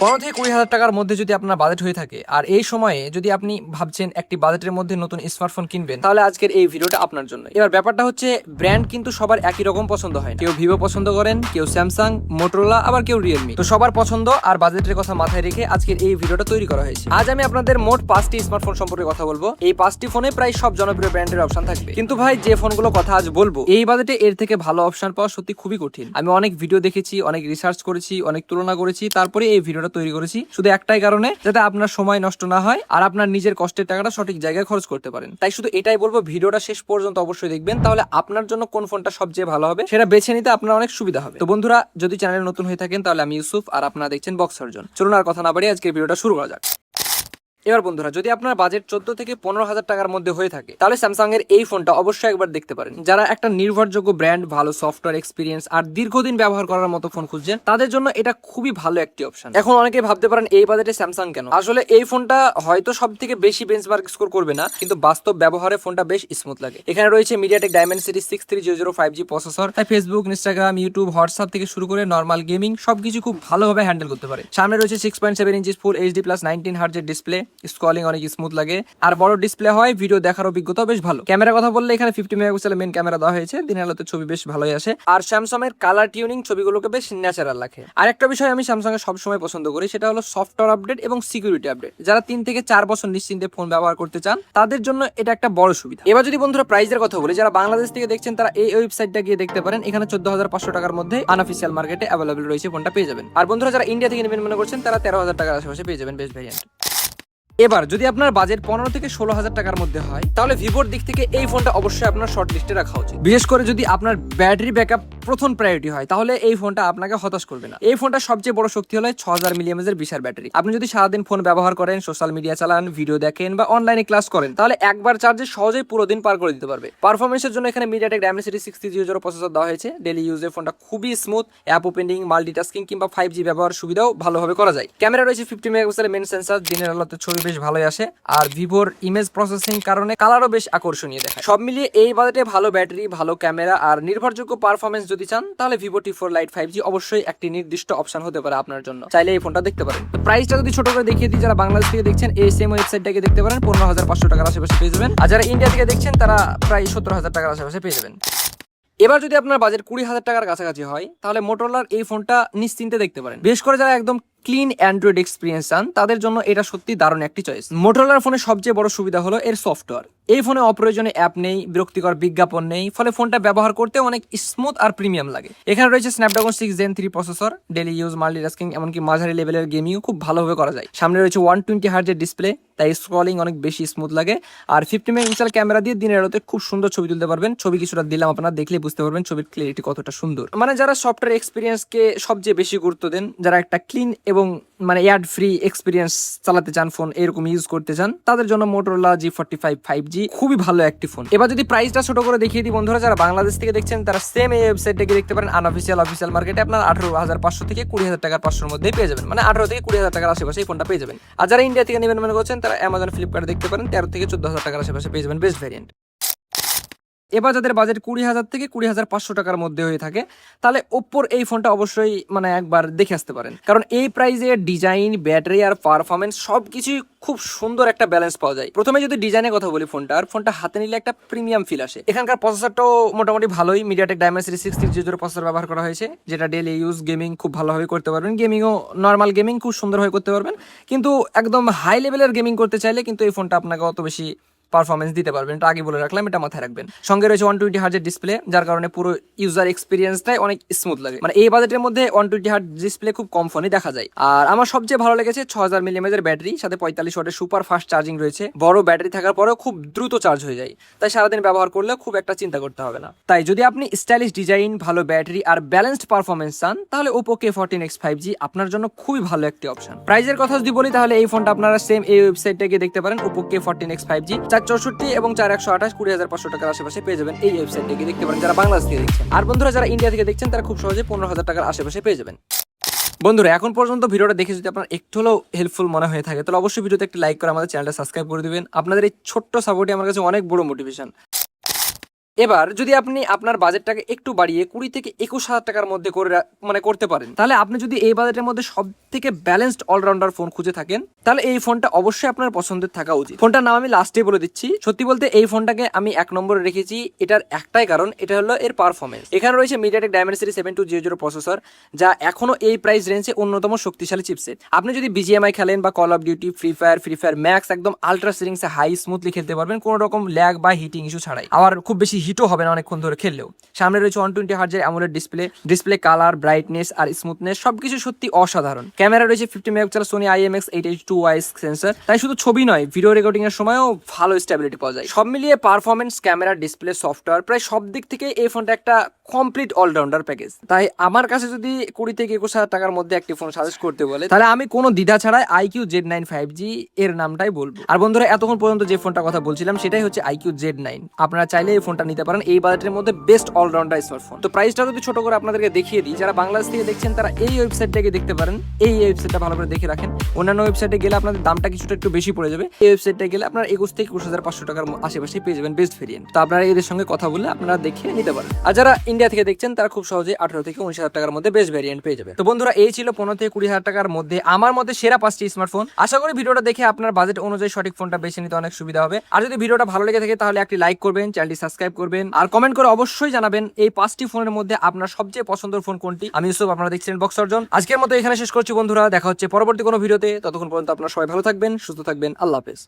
15 থেকে 20 হাজার টাকার মধ্যে যদি আপনার বাজেট হয়ে থাকে আর এই সময়ে যদি আপনি ভাবছেন একটি বাজেটের মধ্যে নতুন স্মার্টফোন কিনবেন, তাহলে আজকের এই ভিডিওটা আপনার জন্য। এবার ব্যাপারটা হচ্ছে, ব্র্যান্ড কিন্তু সবার একই রকম পছন্দ হয় না। কেউ ভিভো পছন্দ করেন, কেউ স্যামসাং, মোটরোলা, আবার কেউ রিয়েলমি। তো সবার পছন্দ আর বাজেটের কথা মাথায় রেখে আজকের এই ভিডিওটা তৈরি করা হয়েছে। আজ আমি আপনাদের মোট 5টি স্মার্টফোন সম্পর্কে কথা বলবো। এই 5টি ফোনে প্রায় সব জনপ্রিয় ব্র্যান্ডের অপশন থাকবে, কিন্তু ভাই যে ফোনগুলো কথা আজ বলবো এই বাজেটে এর থেকে ভালো অপশন পাওয়া সত্যি খুবই কঠিন। আমি অনেক ভিডিও দেখেছি, অনেক রিসার্চ করেছি, অনেক তুলনা করেছি, তারপরে এই ভিডিওটা তৈরি করেছি শুধু একটাই কারণে, যাতে আপনার সময় নষ্ট না হয় আর আপনার নিজের কষ্টের টাকাটা সঠিক জায়গায় খরচ করতে পারেন। তাই শুধু এটাই বলবো, ভিডিওটা শেষ পর্যন্ত অবশ্যই দেখবেন, তাহলে আপনার জন্য কোন ফোনটা সবচেয়ে ভালো হবে সেটা বেছে নিতে আপনার অনেক সুবিধা হবে। তো বন্ধুরা, যদি চ্যানেলে নতুন হয়ে থাকেন তাহলে আমি ইউসুফ আর আপনারা দেখছেন বক্স সার্জন। চলুন আর কথা না বাড়িয়ে আজকের ভিডিওটা শুরু করা যাক। এবার বন্ধুরা, যদি আপনার বাজেট 14 থেকে 15 হাজার টাকার মধ্যে হয়ে থাকে তাহলে স্যামসাং এর এই ফোনটা অবশ্যই একবার দেখতে পারেন। যারা একটা নির্ভরযোগ্য ব্র্যান্ড, ভালো সফটওয়্যার এক্সপিরিয়েন্স আর দীর্ঘদিন ব্যবহার করার মতো ফোন খুঁজছেন, তাদের জন্য এটা খুবই ভালো একটি অপশন। এখন অনেকে ভাবতে পারেন এই বাজেটে স্যামসাং কেন? আসলে এই ফোনটা হয়তো সব থেকে বেশি বেঞ্চমার্ক স্কোর করবে না, কিন্তু বাস্তব ব্যবহারে ফোনটা বেশ স্মুথ লাগে। এখানে রয়েছে মিডিয়াটেক ডায়মেনসিটি 6300 5G প্রসেসর, তাই ফেসবুক, ইনস্টাগ্রাম, ইউটিউব, হোয়াটসঅ্যাপ থেকে শুরু করে নর্মাল গেমিং সবকিছু খুব ভালোভাবে হ্যান্ডেল করতে পারে। সামনে রয়েছে 6.7 ইঞ্চি ফুল এইচডি প্লাস 19 হার্জের ডিসপ্লে, স্ক্রলিং অনেক স্মুথ লাগে আর বড় ডিসপ্লে হয়, ভিডিও দেখার অভিজ্ঞতা বেশ ভালো। ক্যামেরার কথা বললে এখানে 50 মেগাপিক্সেলের মেইন ক্যামেরা দেওয়া হয়েছে, দিনের আলোতে ছবি বেশ ভালোই আসে। আর স্যামসাং এর কালার টিউনিং ছবিগুলোকে বেশ ন্যাচারাল রাখে। আর একটা বিষয় আমি স্যামসাং এর সবসময় পছন্দ করি, সেটা হলো সফটওয়্যার আপডেট এবং সিকিউরিটি আপডেট। যারা 3 থেকে 4 বছর নিশ্চিন্তে ফোন ব্যবহার করতে চান তাদের জন্য এটা একটা বড় সুবিধা। এবার যদি বন্ধুরা প্রাইসের কথা বলি, যারা বাংলাদেশ থেকে দেখছেন তারা এই ওয়েবসাইটটা গিয়ে দেখতে পারেন। এখানে 14,500 টাকার মধ্যে আনঅফিসিয়াল মার্কেটে অ্যাভেলেবল রয়েছে, ফোনটা পেয়ে যাবেন। আর বন্ধুরা যারা ইন্ডিয়া থেকে নেবেন মনে করছেন, তারা 13,000 টাকার আশেপাশে পেয়ে যাবেন বেস্ট ভ্যারিয়েন্ট। এবার যদি আপনার বাজেট 15 থেকে 16,000 টাকার মধ্যে হয় তাহলে ভিভোর দিক থেকে এই ফোনটা অবশ্যই আপনার শর্ট লিস্টে রাখা উচিত। বিশেষ করে যদি আপনার ব্যাটারি ব্যাকআপ প্রথম প্রায়োরিটি হয়, তাহলে এই ফোনটা আপনাকে হতাশ করবে না। এই ফোনটা সবচেয়ে বড় শক্তি হলো 6000 মিলিঅ্যাম্পের এর বিশাল ব্যাটারি। আপনি যদি সারাদিন ফোন ব্যবহার করেন, সোশ্যাল মিডিয়া চালান, ভিডিও দেখেন বা অনলাইনে ক্লাস করেন, তাহলে একবার চার্জে সহজেই পুরো দিন পার করে দিতে পারবে। পারফরমেন্সের জন্য এখানে মিডিয়াটেক ডায়মেনসিটি 6300 প্রসেসর দেওয়া হয়েছে। ডেইলি ইউজে ফোনটা খুবই স্মুথ, অ্যাপ ওপেনিং, মাল্টিটাস্কিং কিংবা 5G ব্যবহার সুবিধাও ভালোভাবে করা যায়। ক্যামেরা রয়েছে 50 মেগাপিক্সেলের মেইন সেন্সর, দিনের আলোতে ছবি বেশ ভালোই আসে। আর ভিভোর ইমেজ প্রসেসিং কারণে কালারও বেশ আকর্ষণীয় দেখায়। সব মিলিয়ে এই বাজেটে ভালো ব্যাটারি, ভালো ক্যামেরা আর নির্ভরযোগ্য পারফরমেন্স যদি চান, তাহলে ভিভো T4 Lite 5G অবশ্যই একটি নির্দিষ্ট অপশন হতে পারে আপনার জন্য। চাইলে এই ফোনটা দেখতে পারেন। প্রাইসটা যদি ছোট করে দেখিয়ে দিই, যারা বাংলাদেশ থেকে দেখছেন এই সেম ওয়েবসাইটটাকে দেখতে পারেন, 15,500 টাকার আশেপাশে পেয়ে যাবেন। আর যারা ইন্ডিয়া থেকে দেখছেন তারা প্রায় 17,000 টাকার আশেপাশে পেয়ে যাবেন। এবার যদি আপনার বাজেট 20,000 টাকার কাছাকাছি হয়, তাহলে মোটরোলার এই ফোনটা নিশ্চিন্তে দেখতে পারেন। বিশেষ করে যারা একদম ক্লিন অ্যান্ড্রয়েড এক্সপিরিয়েন্স চান তাদের জন্য এটা সত্যি দারুণ একটি চয়েস। মোটরোলার ফোনের সবচেয়ে বড় সুবিধা হলো এর সফটওয়্যার। এই ফোনে অপ্রয়োজনে অ্যাপ নেই, বিরক্তিকর বিজ্ঞাপন নেই, ফলে ফোনটা ব্যবহার করতে অনেক স্মুথ আর প্রিমিয়াম লাগে। এখানে রয়েছে Snapdragon 6 Gen 3 processor, daily use, multitasking এমনকি মাঝারি লেভেলের গেমিংও খুব ভালোভাবে করা যায়। সামনে রয়েছে 120 হার্জের ডিসপ্লে, তাই স্ক্রলিং অনেক বেশি স্মুথ লাগে। আর 50 মেগাপিক্সেল ক্যামেরা দিয়ে দিনের আলোতে খুব সুন্দর ছবি তুলতে পারবেন। ছবি কিছুটা দিলাম, আপনারা দেখলেই বুঝতে পারবেন ছবির ক্লিয়ারিটি কতটা সুন্দর। মানে যারা সফটওয়্যার এক্সপিরিয়েন্সকে সবচেয়ে বেশি গুরুত্ব দেন, যারা একটা ক্লিন এবং মানে অ্যাড ফ্রি এক্সপিরিয়েন্স চালাতে চান, ফোন এরকম ইউজ করতে চান, তাদের জন্য মোটরোলা G45 5G খুবই ভালো একটি ফোন। এবার যদি প্রাইসটা ছোট করে দেখিয়ে দিই বন্ধুরা, যারা বাংলাদেশ থেকে দেখছেন তারা সেম এই ওয়েবসাইটটাকে দেখতে পারেন। আনঅফিসিয়াল, অফিসিয়াল মার্কেটে আপনার 18,500 থেকে 20,000 টাকার 500 মধ্যে পেয়ে যাবেন, মানে 18 থেকে 20,000 টাকার আশেপাশে এই ফোনটা পেয়ে যাবেন। আর যারা ইন্ডিয়া থেকে নেবেন মনে করছেন, তারা অ্যামাজন, ফ্লিপকার্ট দেখতে পারেন, 13 থেকে 14,000 টাকার আশেপাশে পেয়ে যাবেন বেস্ট ভ্যারিয়েন্ট। এবার যাদের বাজেট 20,000 থেকে 20,500 টাকার মধ্যে হয়ে থাকে, তাহলে ওপ্পোর এই ফোনটা অবশ্যই মানে একবার দেখে আসতে পারেন। কারণ এই প্রাইসে ডিজাইন, ব্যাটারি আর পারফরমেন্স সবকিছুই খুব সুন্দর একটা ব্যালেন্স পাওয়া যায়। প্রথমে যদি ডিজাইনের কথা বলি, ফোনটা হাতে নিলে একটা প্রিমিয়াম ফিল আসে। এখানকার প্রসেসরটাও মোটামুটি ভালোই, মিডিয়াটেক ডায়মেনসিটি 6300 প্রসেসর ব্যবহার করা হয়েছে, যেটা ডেইলি ইউজ, গেমিং খুব ভালোভাবে করতে পারবেন। গেমিংও নর্মাল গেমিং খুব সুন্দরভাবে করতে পারবেন, কিন্তু একদম হাই লেভেলের গেমিং করতে চাইলে কিন্তু এই ফোনটা আপনাকে অত বেশি পারফরমেন্স দিতে পারবেন। এটা আগে বলে রাখলাম, এটা মাথায় রাখবেন। সঙ্গে রয়েছে 120 হার্জের ডিসপ্লে, যার কারণে পুরো ইউজার এক্সপিরিয়েন্সটাই অনেক স্মুথ লাগে। মানে এই বাজেটের মধ্যে 120 হার্জ ডিসপ্লে খুব কম ফোনে দেখা যায়। আর আমার সবচেয়ে ভালো লেগেছে 6000 মিলিঅ্যাম্পের ব্যাটারি, সাথে 45 ওয়াটের সুপার ফাস্ট চার্জিং রয়েছে। বড় ব্যাটারি থাকার পরেও খুব দ্রুত চার্জ হয়ে যায়, তাই সারাদিন ব্যবহার করলে খুব একটা চিন্তা করতে হবে না। তাই যদি আপনি স্টাইলিশ ডিজাইন, ভালো ব্যাটারি আর ব্যালেন্সড পারফরমেন্স চান, তাহলে Oppo K14X 5G আপনার জন্য খুবই ভালো একটি অপশন। প্রাইসের কথা যদি বলি, তাহলে এই ফোনটা আপনারা সেম এই ওয়েবসাইটটাকে দেখতে পারেন। Oppo K14X 5G 464 এবং 4128 20,500 টাকার আশেপাশে পেয়ে যাবেন। এই ওয়েবসাইটটাকে দেখতে পারেন যারা বাংলাদেশ থেকে দেখছেন। আর বন্ধুরা যারা ইন্ডিয়া থেকে দেখছেন তারা খুব সহজে 15,000 টাকার আশেপাশে পেয়ে যাবেন। বন্ধুরা এখন পর্যন্ত ভিডিওটা দেখে যদি আপনার একটু হলেও হেল্পফুল মনে হয়ে থাকে, তাহলে অবশ্যই ভিডিওতে একটা লাইক করে আমাদের চ্যানেলটা সাবস্ক্রাইব করে দিবেন। আপনাদের এই ছোট্ট সাপোর্টই আমার কাছে অনেক বড় মোটিভেশন। এবার যদি আপনি আপনার বাজেটটাকে একটু বাড়িয়ে 20 থেকে 21,000 টাকার মধ্যে করতে পারেন, তাহলে আপনি যদি এই বাজেটের মধ্যে সব থেকে ব্যালেন্সড অলরাউন্ডার ফোন খুঁজে থাকেন, তাহলে এই ফোনটা অবশ্যই আপনার পছন্দের থাকা উচিত। ফোনটার নাম আমি লাস্টে বলে দিচ্ছি। সত্যি বলতে এই ফোনটাকে আমি 1 নম্বরে রেখেছি, এটার একটাই কারণ, এটা হলো এর পারফরমেন্স। এখানে রয়েছে মিডিয়াটেক ডায়মেনসিটি 7200 প্রসেসর, যা এখনো এই প্রাইস রেঞ্জে অন্যতম শক্তিশালী চিপসেট। আপনি যদি বিজিএমআই খেলেন বা call of duty, free fire max, একদম আলট্রা সেটিংসে হাই স্মুথলি খেলতে পারবেন কোনো রকম ল্যাগ বা হিটিং ইস্যু ছাড়াই। আবার খুব বেশি হিটও হবে না অনেকক্ষণ ধরে খেললেও। সামনে রয়েছে 120 হার্জের অ্যামোলেড ডিসপ্লে কালার, ব্রাইটনেস আর স্মুথনেস সবকিছু সত্যি অসাধারণ। ক্যামেরা রয়েছে 50 মেগাপিক্সেল সোনি IMX8H2 সেন্সর, তাই শুধু ছবি নয়, ভিডিও রেকর্ডিং এর সময়ও ভালো স্টেবিলিটি পাওয়া যায়। সব মিলিয়ে পারফরমেন্স, ক্যামেরা, ডিসপ্লে, সফটওয়্যার প্রায় সব দিক থেকে এই ফোনটা একটা কমপ্লিট অলরাউন্ডার প্যাকেজ। তাই আমার কাছে যদি 20 থেকে 21,000 টাকার মধ্যে একটি ফোন সাজেস্ট করতে বলে, তাহলে আমি কোনো দ্বিধা ছাড়াই IQ Z9 5G এর নামটাই বলবো। আর বন্ধুরা, এতক্ষণ পর্যন্ত যে ফোনটা কথা বলছিলাম সেটাই হচ্ছে IQ Z9। আপনারা চাইলে এই ফোনটা নিতে পারেন, এই বাজেটের মধ্যে বেস্ট অলরাউন্ডার স্মার্টফোন। তো প্রাইসটা যদি ছোট করে আপনাদেরকে দেখিয়ে দিই, যারা বাংলাদেশ থেকে দেখছেন তারা এই ওয়েবসাইটটাকে দেখতে পারেন। এই ওয়েবসাইটটা ভালো করে দেখে রাখেন। অন্যান্য ওয়েবসাইটে গেলে আপনাদের দামটা কিছুটা একটু বেশি পড়ে যাবে। এই ওয়েবসাইটে গেলে আপনার 21 থেকে 21,500 টাকার আশেপাশে পেয়ে যাবেন বেস্ট ভেরিয়েন্ট। তো আপনারা এদের সঙ্গে কথা বলে আপনারা দেখে নিতে পারেন। আর যারা ইন্ডিয়া থেকে দেখছেন তারা খুব সহজে 18 থেকে 19,000 টাকার মধ্যে বেস্ট ভেরিয়েন্ট পেয়ে যাবে। তো বন্ধুরা, এই ছিল 15 থেকে 20,000 টাকার মধ্যে আমার মধ্যে সেরা 5টি স্মার্টফোন। আশা করি ভিডিওটা দেখে আপনার বাজেট অনুযায়ী সঠিক ফোনটা বেছে নিতে অনেক সুবিধা হবে। আর যদি ভিডিওটা ভালো লেগে থাকে তাহলে একটি লাইক করবেন, চ্যানেলটি সাবস্ক্রাইব করবেন আর কমেন্ট করে অবশ্যই জানাবেন এই 5টি ফোনের মধ্যে আপনার সবচেয়ে পছন্দের ফোন কোনটি। আমি ইউসুফ, আপনারা দেখছেন বক্স সার্জন। আজকের মতো এখানে শেষ করছি বন্ধুরা, দেখা হচ্ছে পরবর্তী কোনো ভিডিওতে। ততক্ষণ পর্যন্ত আপনারা সবাই ভালো থাকবেন, সুস্থ থাকবেন। আল্লাহ হাফেজ।